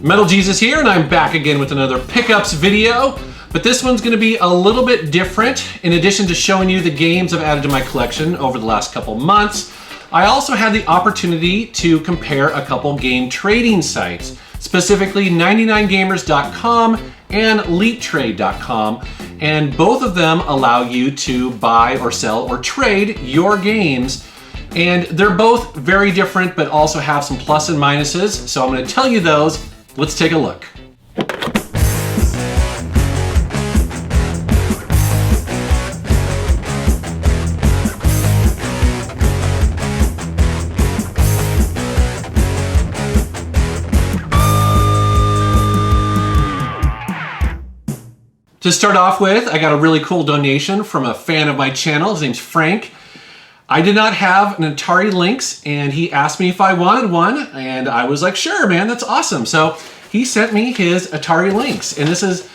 Metal Jesus here, and I'm back again with another pickups video, but this one's going to be a little bit different. In addition to showing you the games I've added to my collection over the last couple months, I also had the opportunity to compare a couple game trading sites, specifically 99gamers.com and LeapTrade.com, and both of them allow you to buy or sell or trade your games. And they're both very different, but also have some plus and minuses. So I'm going to tell you those. Let's take a look. To start off with, I got a really cool donation from a fan of my channel. His name's Frank. I did not have an Atari Lynx, and he asked me if I wanted one, and I was like, sure, man, that's awesome. So he sent me his Atari Lynx, and this is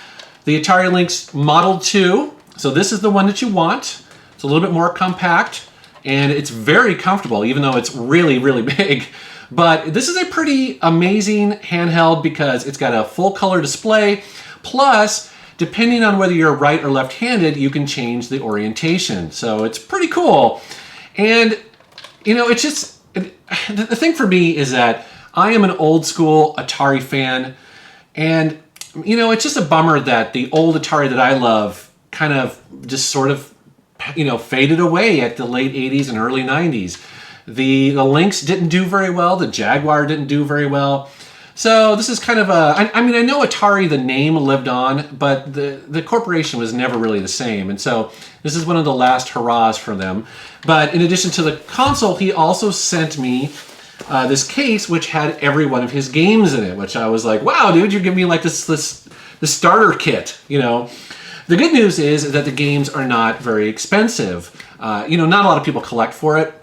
the Atari Lynx Model 2. So this is the one that you want. It's a little bit more compact, and it's very comfortable, even though it's really, really big. But this is a pretty amazing handheld because it's got a full color display, plus, depending on whether you're right or left-handed, you can change the orientation. So it's pretty cool. And, you know, it's just, the thing for me is that I am an old school Atari fan. And, you know, it's just a bummer that the old Atari that I love kind of just sort of, you know, faded away at the late 80s and early 90s. The Lynx didn't do very well. The Jaguar didn't do very well. So this is kind of a, I mean, I know Atari, the name lived on, but the corporation was never really the same. And so this is one of the last hurrahs for them. But in addition to the console, he also sent me this case, which had every one of his games in it, which I was like, wow, dude, you're giving me like this starter kit, you know. The good news is that the games are not very expensive. You know, not a lot of people collect for it.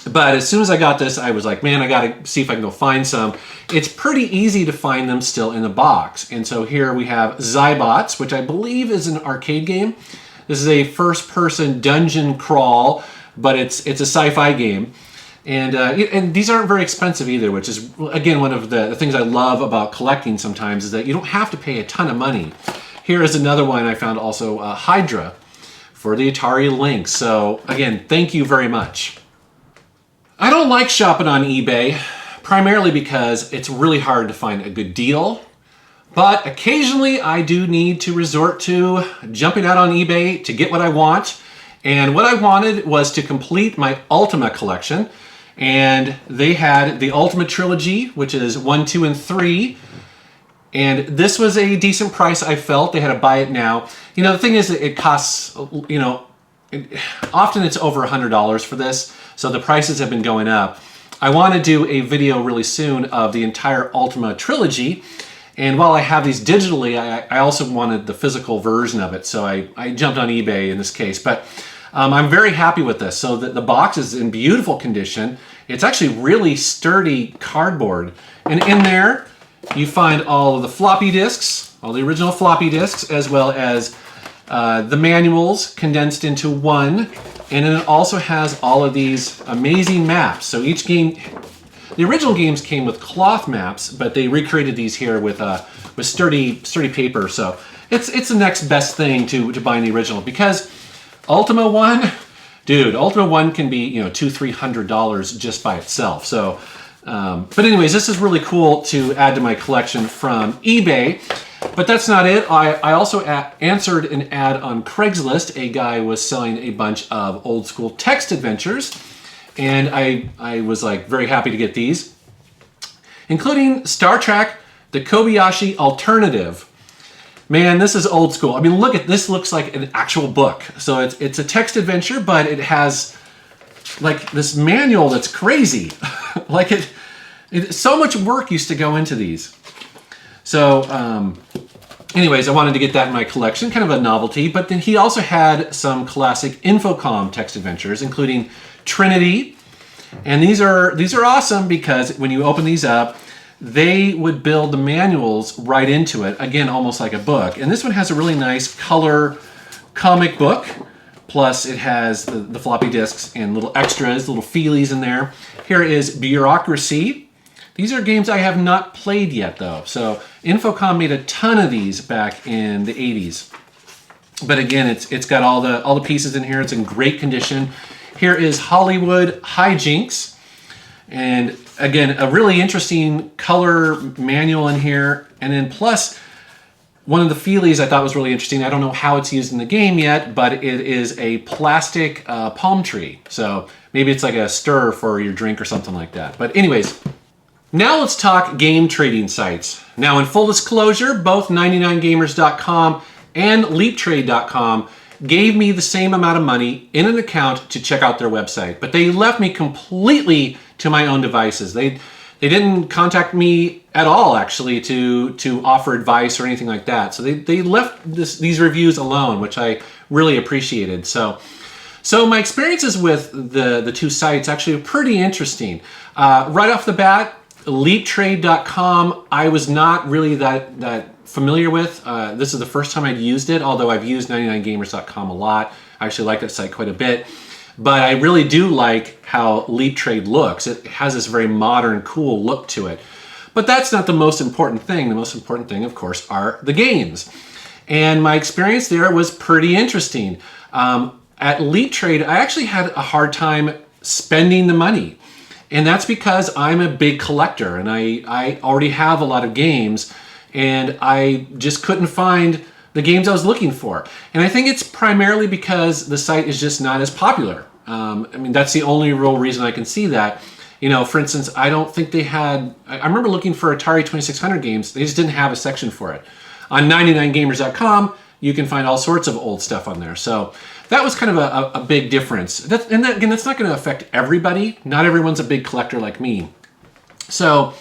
But as soon as I got this, I was like, man, I gotta see if I can go find some. It's pretty easy to find them still in the box. And so here we have Zybots, which I believe is an arcade game. This is a first-person dungeon crawl, but it's a sci-fi game. And these aren't very expensive either, which is, again, one of the things I love about collecting sometimes is that you don't have to pay a ton of money. Here is another one I found also, Hydra, for the Atari Lynx. So, again, thank you very much. I don't like shopping on eBay, primarily because it's really hard to find a good deal, but occasionally I do need to resort to jumping out on eBay to get what I want. And what I wanted was to complete my Ultima collection, and they had the Ultima Trilogy, which is 1, 2, and 3, and this was a decent price, I felt. They had to buy it now. You know, the thing is that it costs, you know, often it's over $100 for this, so the prices have been going up. I want to do a video really soon of the entire Ultima trilogy, and while I have these digitally, I also wanted the physical version of it, so I jumped on eBay in this case. But I'm very happy with this. So the box is in beautiful condition. It's actually really sturdy cardboard, and in there you find all of the floppy disks, all the original floppy disks, as well as the manuals condensed into one, and then it also has all of these amazing maps. So each game, the original games came with cloth maps, but they recreated these here with sturdy paper. So it's the next best thing to buying the original, because Ultima 1, dude, Ultima 1 can be, you know, $200–300 just by itself. So, but anyways, this is really cool to add to my collection from eBay. But that's not it. I also answered an ad on Craigslist. A guy was selling a bunch of old school text adventures, and I was like very happy to get these, including Star Trek, the Kobayashi Alternative. Man, this is old school. I mean, look at this, looks like an actual book. So it's a text adventure, but it has like this manual that's crazy. Like so much work used to go into these. So, anyways, I wanted to get that in my collection, kind of a novelty, but then he also had some classic Infocom text adventures, including Trinity, and these are awesome because when you open these up, they would build the manuals right into it, again, almost like a book. And this one has a really nice color comic book, plus it has the floppy disks and little extras, little feelies in there. Here is Bureaucracy. These are games I have not played yet, though. So Infocom made a ton of these back in the 80s. But again, it's got all the pieces in here. It's in great condition. Here is Hollywood Hijinks. And again, a really interesting color manual in here. And then plus, one of the feelies I thought was really interesting. I don't know how it's used in the game yet, but it is a plastic palm tree. So maybe it's like a stir for your drink or something like that. But anyways, now let's talk game trading sites. Now, in full disclosure, both 99gamers.com and LeapTrade.com gave me the same amount of money in an account to check out their website, but they left me completely to my own devices. They didn't contact me at all, actually, to offer advice or anything like that. So they left these reviews alone, which I really appreciated. So my experiences with the two sites actually are pretty interesting. Right off the bat, LeapTrade.com, I was not really that familiar with. This is the first time I'd used it, although I've used 99gamers.com a lot. I actually like that site quite a bit. But I really do like how LeapTrade looks. It has this very modern, cool look to it. But that's not the most important thing. The most important thing, of course, are the games. And my experience there was pretty interesting. At LeapTrade, I actually had a hard time spending the money. And that's because I'm a big collector and I already have a lot of games and I just couldn't find the games I was looking for. And I think it's primarily because the site is just not as popular. I mean, that's the only real reason I can see that. You know, for instance, I don't think they had, I remember looking for Atari 2600 games, they just didn't have a section for it. On 99gamers.com, you can find all sorts of old stuff on there. So that was kind of a big difference. Again, that's not going to affect everybody. Not everyone's a big collector like me. So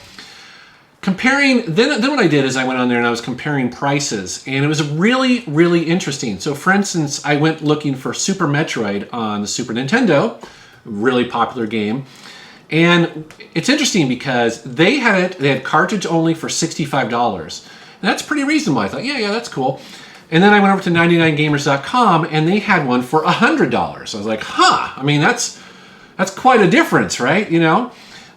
comparing, then what I did is I went on there and I was comparing prices, and it was really, really interesting. So for instance, I went looking for Super Metroid on the Super Nintendo, really popular game. And it's interesting because they had cartridge only for $65. And that's pretty reasonable. I thought, yeah, that's cool. And then I went over to 99gamers.com and they had one for $100. I was like, I mean, that's quite a difference, right? You know?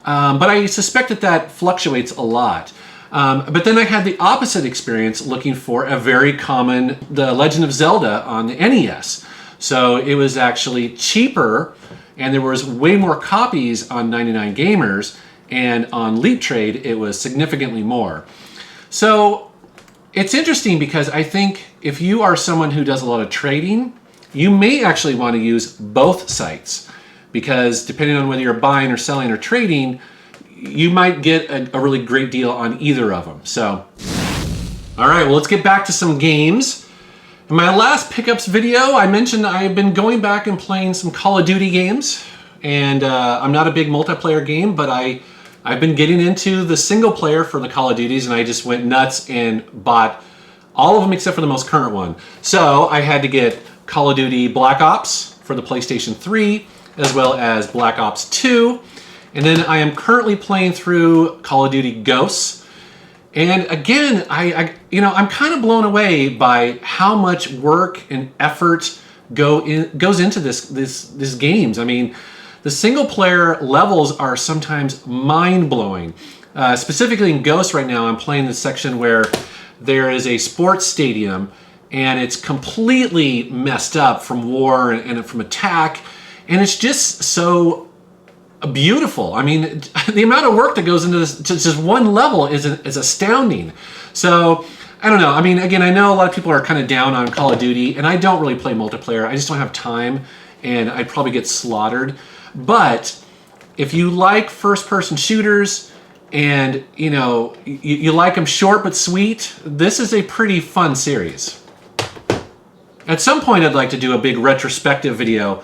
But I suspect that fluctuates a lot. But then I had the opposite experience looking for a very common, The Legend of Zelda on the NES. So it was actually cheaper and there was way more copies on 99gamers, and on LeapTrade it was significantly more. So it's interesting because I think if you are someone who does a lot of trading, you may actually want to use both sites, because depending on whether you're buying or selling or trading, you might get a really great deal on either of them. So, all right, well, let's get back to some games. In my last pickups video, I mentioned I've been going back and playing some Call of Duty games, and I'm not a big multiplayer game, but I've been getting into the single player for the Call of Duties, and I just went nuts and bought all of them except for the most current one. So I had to get Call of Duty Black Ops for the PlayStation 3, as well as Black Ops 2, and then I am currently playing through Call of Duty Ghosts. And again, I'm kind of blown away by how much work and effort goes into this games. I mean, the single player levels are sometimes mind blowing. Specifically in Ghosts right now, I'm playing the section where there is a sports stadium and it's completely messed up from war and from attack, and it's just so beautiful. I mean, the amount of work that goes into this, just one level is astounding. So, I don't know. I mean, again, I know a lot of people are kind of down on Call of Duty, and I don't really play multiplayer. I just don't have time, and I'd probably get slaughtered. But if you like first-person shooters, and, you like them short but sweet, this is a pretty fun series. At some point, I'd like to do a big retrospective video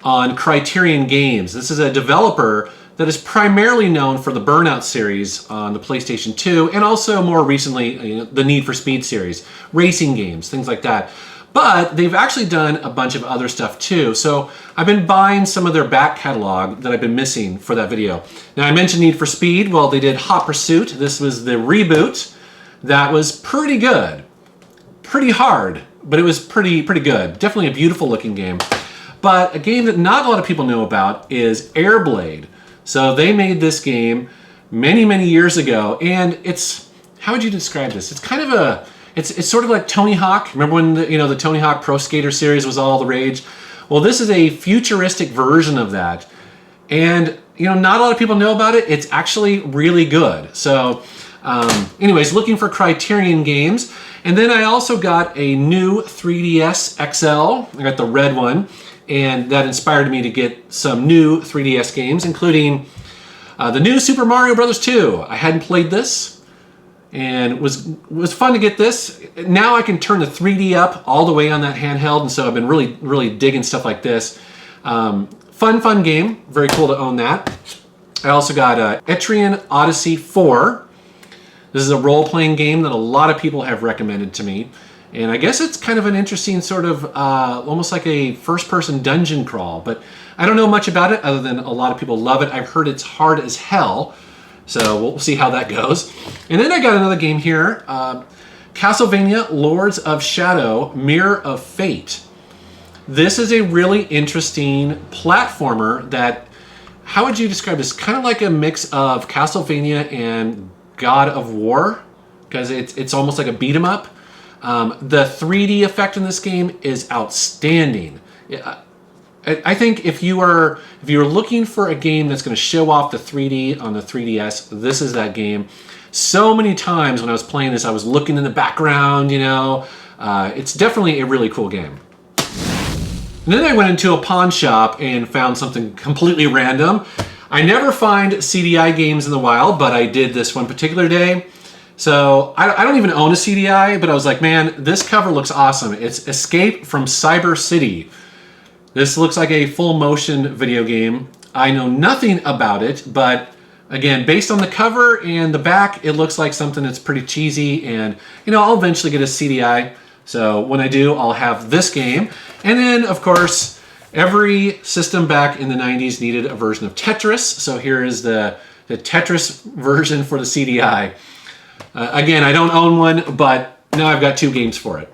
on Criterion Games. This is a developer that is primarily known for the Burnout series on the PlayStation 2, and also more recently, the Need for Speed series, racing games, things like that. But they've actually done a bunch of other stuff too. So I've been buying some of their back catalog that I've been missing for that video. Now, I mentioned Need for Speed. Well, they did Hot Pursuit. This was the reboot. That was pretty good. Pretty hard, but it was pretty good. Definitely a beautiful looking game. But a game that not a lot of people know about is Airblade. So they made this game many, many years ago. And it's, how would you describe this? It's kind of a, it's sort of like Tony Hawk. Remember when the Tony Hawk Pro Skater series was all the rage? Well, this is a futuristic version of that. And, not a lot of people know about it. It's actually really good. So, anyways, looking for Criterion games. And then I also got a new 3DS XL. I got the red one. And that inspired me to get some new 3DS games, including the new Super Mario Bros. 2. I hadn't played this, and it was fun to get this. Now I can turn the 3D up all the way on that handheld, and so I've been really, really digging stuff like this. Fun game. Very cool to own that. I also got Etrian Odyssey 4. This is a role-playing game that a lot of people have recommended to me. And I guess it's kind of an interesting sort of, almost like a first-person dungeon crawl. But I don't know much about it other than a lot of people love it. I've heard it's hard as hell. So we'll see how that goes. And then I got another game here. Castlevania Lords of Shadow, Mirror of Fate. This is a really interesting platformer that, how would you describe this? Kind of like a mix of Castlevania and God of War. Because it's almost like a beat 'em up. The 3D effect in this game is outstanding. I think if you're looking for a game that's going to show off the 3D on the 3DS, this is that game. So many times when I was playing this, I was looking in the background. It's definitely a really cool game. And then I went into a pawn shop and found something completely random. I never find CDI games in the wild, but I did this one particular day. So I don't even own a CDI, but I was like, man, this cover looks awesome. It's Escape from Cyber City. This looks like a full motion video game. I know nothing about it, but again, based on the cover and the back, it looks like something that's pretty cheesy, and I'll eventually get a CDI. So when I do, I'll have this game. And then, of course, every system back in the 90s needed a version of Tetris. So here is the Tetris version for the CDI. Again, I don't own one, but now I've got 2 games for it.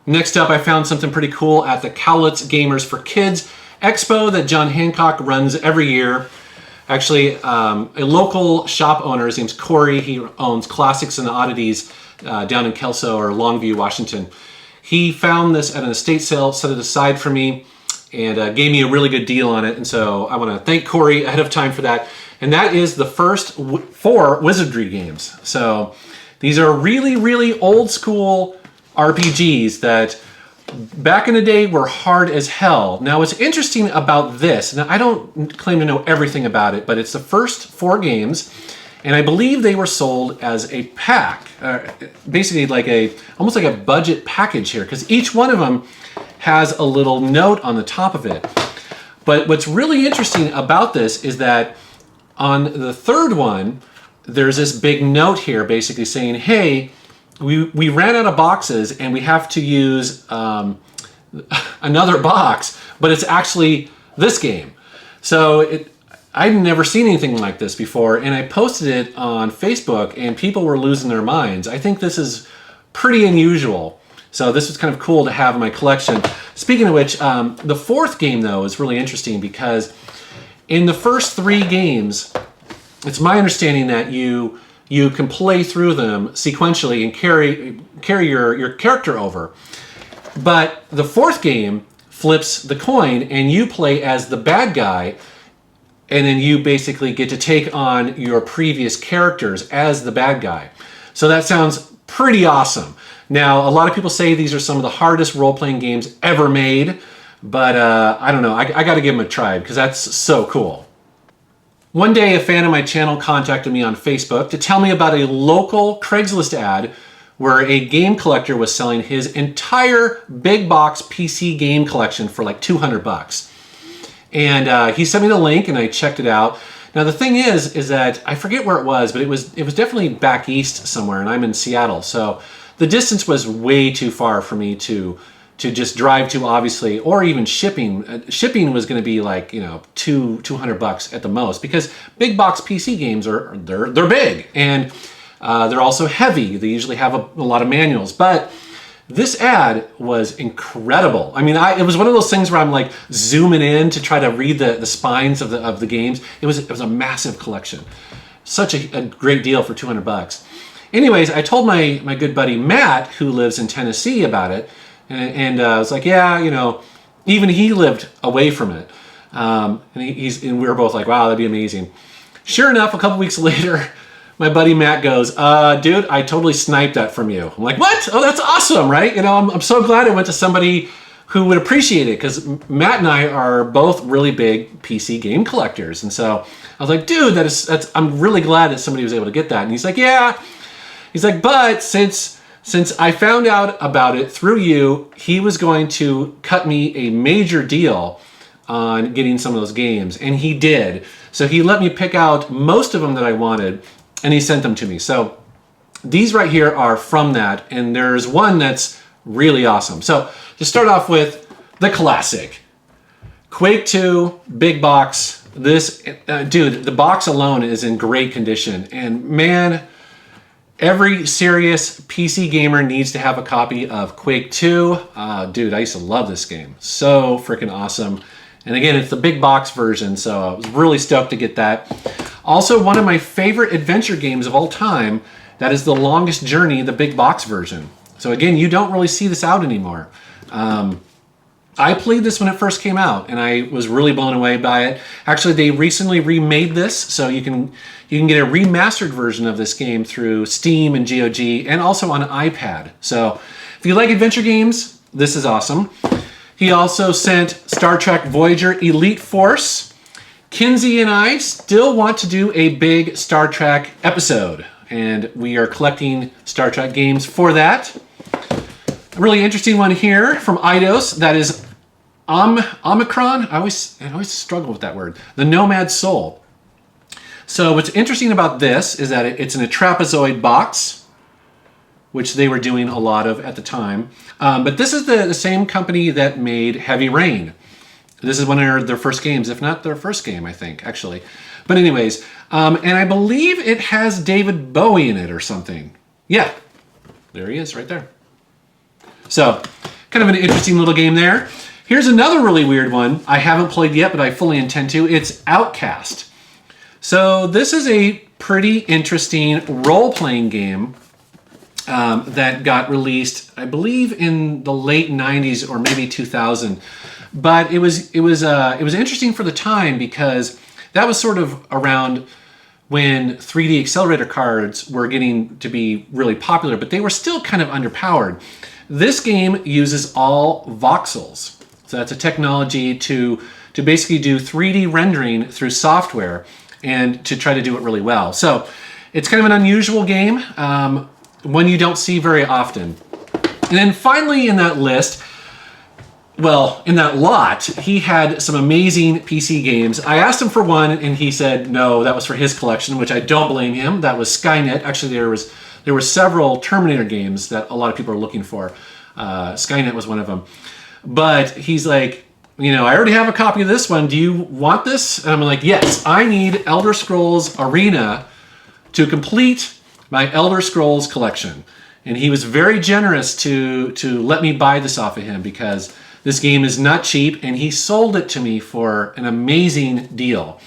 Next up, I found something pretty cool at the Cowlitz Gamers for Kids Expo that John Hancock runs every year. Actually, a local shop owner, his name's Corey. He owns Classics and Oddities down in Kelso or Longview, Washington. He found this at an estate sale, set it aside for me, and gave me a really good deal on it. And so I want to thank Corey ahead of time for that. And that is the first 4 Wizardry games. So these are really, really old school RPGs that back in the day were hard as hell. Now what's interesting about this, now I don't claim to know everything about it, but it's the first 4 games, and I believe they were sold as a pack, basically like almost like a budget package here, because each one of them has a little note on the top of it. But what's really interesting about this is that on the third one, there's this big note here basically saying, hey, we ran out of boxes and we have to use another box, but it's actually this game. So I'd never seen anything like this before, and I posted it on Facebook and people were losing their minds. I think this is pretty unusual. So this was kind of cool to have in my collection. Speaking of which, the 4th game though is really interesting because in the first 3 games, it's my understanding that you can play through them sequentially and carry your character over. But the 4th game flips the coin and you play as the bad guy, and then you basically get to take on your previous characters as the bad guy. So that sounds pretty awesome. Now, a lot of people say these are some of the hardest role-playing games ever made, but I don't know. I got to give them a try because that's so cool. One day, a fan of my channel contacted me on Facebook to tell me about a local Craigslist ad where a game collector was selling his entire big box PC game collection for like $200. And he sent me the link and I checked it out. Now the thing is that I forget where it was, but it was definitely back east somewhere, and I'm in Seattle. So the distance was way too far for me to just drive to, obviously, or even shipping. Shipping was going to be like, $200 at the most, because big box PC games they're big, and they're also heavy. They usually have a lot of manuals, but this ad was incredible. I mean, it was one of those things where I'm like zooming in to try to read the spines of the games. It was a massive collection. such a great deal for 200 bucks. Anyways, I told my good buddy Matt, who lives in Tennessee, about it, and I was like, yeah, you know, even he lived away from it, and we were both like, wow, that'd be amazing. Sure enough, a couple weeks later, my buddy Matt goes, dude, I totally sniped that from you. I'm like, what? Oh, that's awesome, right? You know, I'm so glad I went to somebody who would appreciate it, because Matt and I are both really big PC game collectors, and so I was like, dude, I'm really glad that somebody was able to get that. And he's like, yeah. He's like, but since I found out about it through you, he was going to cut me a major deal on getting some of those games. And he did. So he let me pick out most of them that I wanted, and he sent them to me. So these right here are from that, and there's one that's really awesome. So to start off with, the classic. Quake 2, big box. This, dude, the box alone is in great condition. And man, every serious PC gamer needs to have a copy of Quake 2. Dude, I used to love this game. So freaking awesome. And again, it's the big box version, so I was really stoked to get that. Also, one of my favorite adventure games of all time, that is The Longest Journey, the big box version. So again, you don't really see this out anymore. I played this when it first came out, and I was really blown away by it. Actually, they recently remade this, so you can get a remastered version of this game through Steam and GOG, and also on iPad. So if you like adventure games, this is awesome. He also sent Star Trek Voyager Elite Force. Kinsey and I still want to do a big Star Trek episode, and we are collecting Star Trek games for that. A really interesting one here from Eidos, that is Omicron. I always struggle with that word. The Nomad Soul. So what's interesting about this is that it's in a trapezoid box, which they were doing a lot of at the time. But this is the same company that made Heavy Rain. This is one of their first games, if not their first game, I think, actually. But anyways, and I believe it has David Bowie in it or something. Yeah, there he is right there. So, kind of an interesting little game there. Here's another really weird one I haven't played yet, but I fully intend to. It's Outkast. So this is a pretty interesting role-playing game that got released, I believe, in the late 90s or maybe 2000. But it was interesting for the time, because that was sort of around when 3D accelerator cards were getting to be really popular, but they were still kind of underpowered. This game uses all voxels. So that's a technology to basically do 3D rendering through software and to try to do it really well. So it's kind of an unusual game, one you don't see very often. And then finally in that list, well, in that lot, he had some amazing PC games. I asked him for one, and he said no, that was for his collection, which I don't blame him. That was Skynet. Actually, there were several Terminator games that a lot of people are looking for. Skynet was one of them. But he's like, you know, I already have a copy of this one. Do you want this? And I'm like, yes, I need Elder Scrolls Arena to complete my Elder Scrolls collection. And he was very generous to let me buy this off of him, because this game is not cheap, and he sold it to me for an amazing deal.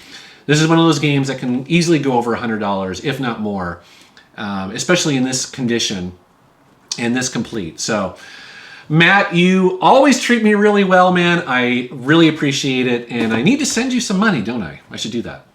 This is one of those games that can easily go over $100, if not more, especially in this condition and this complete. So, Matt, you always treat me really well, man. I really appreciate it, and I need to send you some money, don't I? I should do that.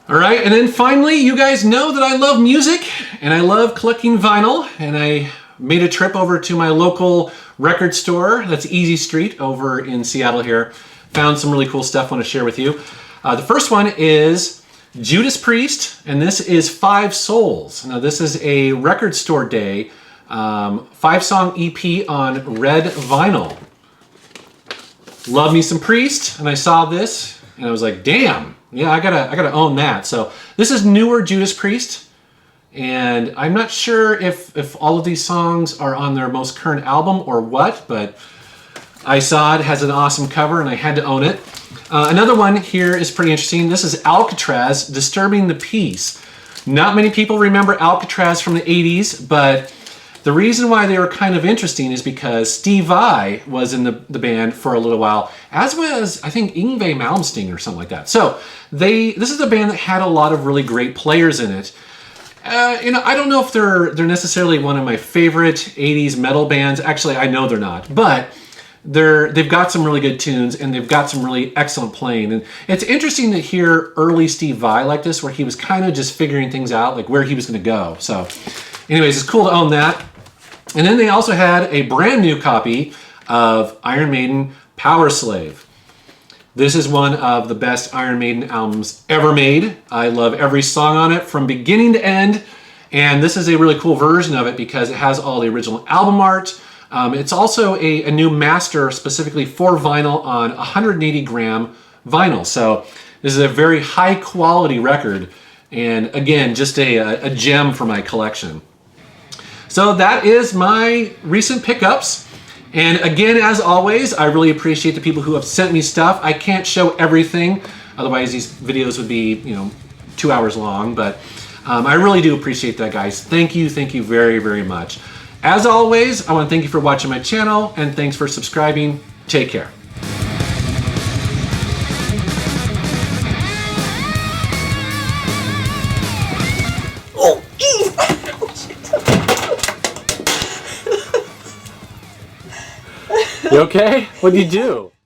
All right, and then finally, you guys know that I love music, and I love collecting vinyl, and I made a trip over to my local record store. That's Easy Street over in Seattle here. Found some really cool stuff I want to share with you. The first one is Judas Priest, and this is 5 Souls. Now this is a record store day 5-song EP on red vinyl. Love me some Priest, and I saw this and I was like, damn, yeah, I gotta own that. So this is newer Judas Priest. And I'm not sure if all of these songs are on their most current album or what, but I saw it has an awesome cover and I had to own it. Another one here is pretty interesting. This is Alcatraz, Disturbing the Peace. Not many people remember Alcatraz from the 80s, but The reason why they were kind of interesting is because Steve Vai was in the band for a little while, as was, I think, Yngwie Malmsteen or something like that. So this is a band that had a lot of really great players in it. I don't know if they're necessarily one of my favorite 80s metal bands. Actually, I know they're not, but they've got some really good tunes and they've got some really excellent playing. And it's interesting to hear early Steve Vai like this, where he was kind of just figuring things out, like where he was going to go. So anyways, it's cool to own that. And then they also had a brand new copy of Iron Maiden Power Slave. This is one of the best Iron Maiden albums ever made. I love every song on it from beginning to end. And this is a really cool version of it because it has all the original album art. It's also a new master specifically for vinyl on 180 gram vinyl. So this is a very high quality record. And again, just a gem for my collection. So that is my recent pickups. And again, as always, I really appreciate the people who have sent me stuff. I can't show everything, otherwise these videos would be, 2 hours long, but I really do appreciate that, guys. Thank you very, very much. As always, I want to thank you for watching my channel, and thanks for subscribing. Take care. You okay? What'd you do?